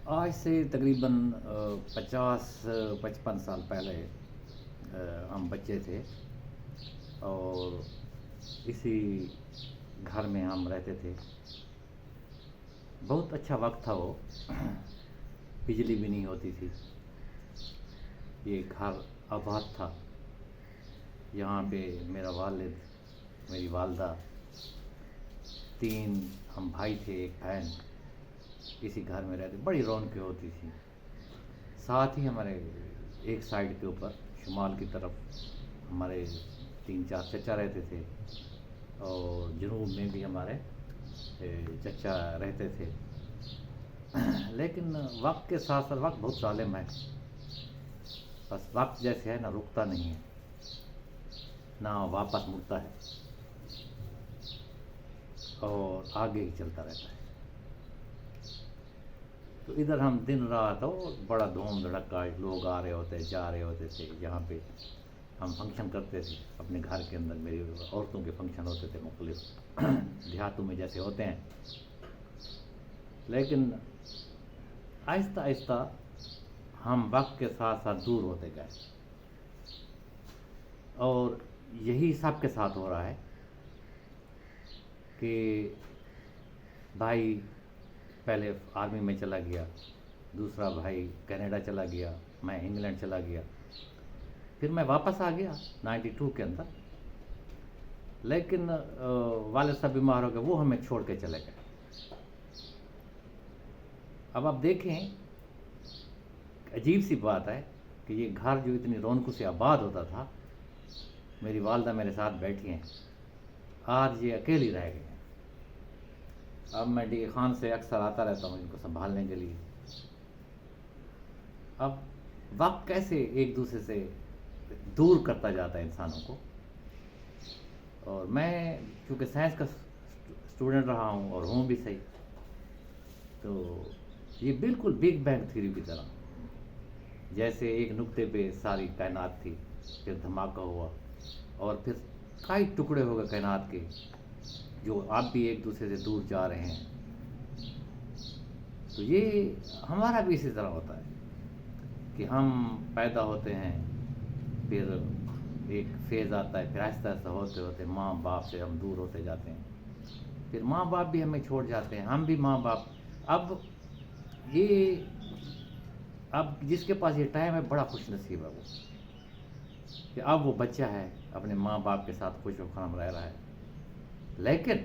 آج سے تقریباً 50-55 سال پہلے ہم بچے تھے اور اسی گھر میں ہم رہتے تھے. بہت اچھا وقت تھا وہ. بجلی بھی نہیں ہوتی تھی. یہ گھر آباد تھا. یہاں پہ میرا والد، میری والدہ، 3 ہم بھائی تھے، ایک بہن. اسی گھر میں رہتے. بڑی رونقیں ہوتی تھی. ساتھ ہی ہمارے ایک سائڈ کے اوپر شمال کی طرف ہمارے 3-4 چچا رہتے تھے اور جنوب میں بھی ہمارے چچا رہتے تھے. لیکن وقت کے ساتھ ساتھ وقت بہت ظالم ہے. بس وقت جیسے ہے نا، رکتا نہیں ہے، نہ واپس مڑتا ہے اور آگے ہی چلتا رہتا ہے. تو ادھر ہم دن رات اور بڑا دھوم دھڑکا، لوگ آ رہے ہوتے جا رہے ہوتے تھے. جہاں پہ ہم فنکشن کرتے تھے اپنے گھر کے اندر، میری عورتوں کے فنکشن ہوتے تھے مختلف دیہاتوں میں جیسے ہوتے ہیں. لیکن آہستہ آہستہ ہم وقت کے ساتھ ساتھ دور ہوتے گئے اور یہی سب کے ساتھ ہو رہا ہے کہ بھائی پہلے آرمی میں چلا گیا، دوسرا بھائی کینیڈا چلا گیا، میں انگلینڈ چلا گیا. پھر میں واپس آ گیا 92 کے اندر. لیکن والد صاحب بیمار ہو گئے، وہ ہمیں چھوڑ کے چلے گئے. اب آپ دیکھیں، عجیب سی بات ہے کہ یہ گھر جو اتنی رونقوں سے آباد ہوتا تھا، میری والدہ میرے ساتھ بیٹھی ہیں، آج یہ اکیلی رہ گئے ہیں. اب میں ڈی خان سے اکثر آتا رہتا ہوں ان کو سنبھالنے کے لیے. اب وقت کیسے ایک دوسرے سے دور کرتا جاتا ہے انسانوں کو. اور میں چونکہ سائنس کا اسٹوڈنٹ رہا ہوں اور ہوں بھی صحیح، تو یہ بالکل بگ بینگ تھیوری کی طرح، جیسے ایک نقطے پہ ساری کائنات تھی، پھر دھماکہ ہوا اور پھر کئی ٹکڑے ہو گئے کائنات کے، جو آپ بھی ایک دوسرے سے دور جا رہے ہیں. تو یہ ہمارا بھی اسی طرح ہوتا ہے کہ ہم پیدا ہوتے ہیں، پھر ایک فیز آتا ہے، پھر آہستہ آہستہ ہوتے ہوتے ماں باپ سے ہم دور ہوتے جاتے ہیں. پھر ماں باپ بھی ہمیں چھوڑ جاتے ہیں، ہم بھی ماں باپ. اب جس کے پاس یہ ٹائم ہے بڑا خوش نصیب ہے وہ، کہ اب وہ بچہ ہے اپنے ماں باپ کے ساتھ خوش و خرم رہ رہا ہے. لیکن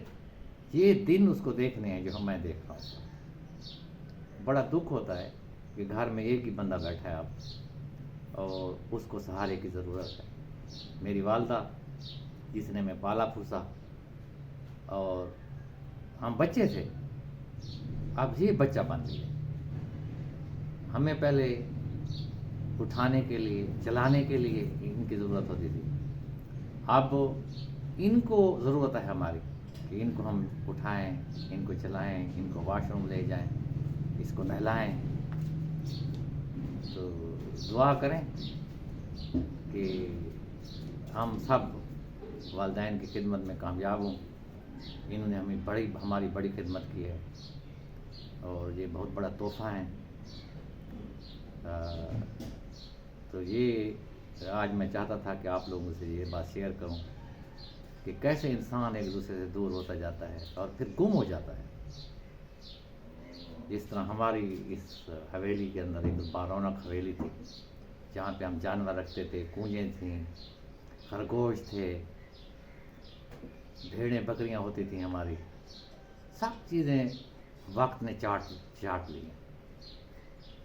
یہ دن اس کو دیکھنے ہیں جو میں دیکھ رہا ہوں. بڑا دکھ ہوتا ہے کہ گھر میں ایک ہی بندہ بیٹھا ہے اب، اور اس کو سہارے کی ضرورت ہے. میری والدہ جس نے میں پالا پھوسا، اور ہم بچے تھے، اب یہ بچہ بن گئی ہے. ہمیں پہلے اٹھانے کے لیے، چلانے کے لیے ان کی ضرورت ہوتی تھی. اب ان کو ضرورت ہے ہماری کہ ان کو ہم اٹھائیں، ان کو چلائیں، ان کو واش روم لے جائیں، اس کو نہلائیں. تو دعا کریں کہ ہم سب والدین کی خدمت میں کامیاب ہوں. انہوں نے ہماری بڑی خدمت کی ہے اور یہ بہت بڑا تحفہ ہے. تو یہ آج میں چاہتا تھا کہ آپ لوگوں سے یہ بات شیئر کروں کہ کیسے انسان ایک دوسرے سے دور ہوتا جاتا ہے اور پھر گم ہو جاتا ہے. جس طرح ہماری اس حویلی کے اندر ایک بارونق حویلی تھی، جہاں پہ ہم جانور رکھتے تھے، کونجیں تھیں، خرگوش تھے، بھیڑیں بکریاں ہوتی تھیں ہماری. سب چیزیں وقت نے چاٹ لی ہیں.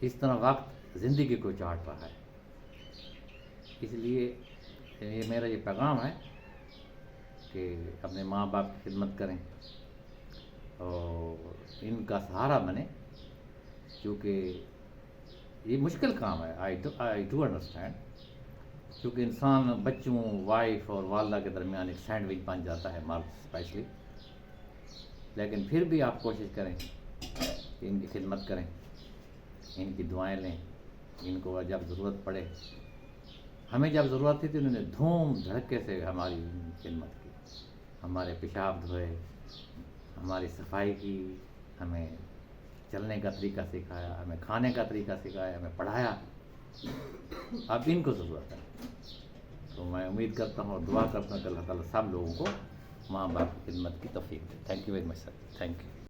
اس طرح وقت زندگی کو چاٹ رہا ہے. اس لیے یہ میرا یہ پیغام ہے کہ اپنے ماں باپ کی خدمت کریں اور ان کا سہارا بنیں. کیونکہ یہ مشکل کام ہے، آئی ڈو انڈرسٹینڈ. کیونکہ انسان بچوں، وائف اور والدہ کے درمیان ایک سینڈوچ بن جاتا ہے، مرد اسپیشلی. لیکن پھر بھی آپ کوشش کریں کہ ان کی خدمت کریں، ان کی دعائیں لیں. ان کو جب ضرورت پڑے، ہمیں جب ضرورت تھی تو انہوں نے دھوم دھڑکے سے ہماری خدمت کی، ہمارے پیشاب دھوئے، ہماری صفائی کی، ہمیں چلنے کا طریقہ سکھایا، ہمیں کھانے کا طریقہ سکھایا، ہمیں پڑھایا. اب ان کو ضرورت ہے. تو میں امید کرتا ہوں اور دعا کرتا ہوں کہ اللہ تعالیٰ سب لوگوں کو ماں باپ کی خدمت کی توفیق دے. Thank you very much sir. Thank you.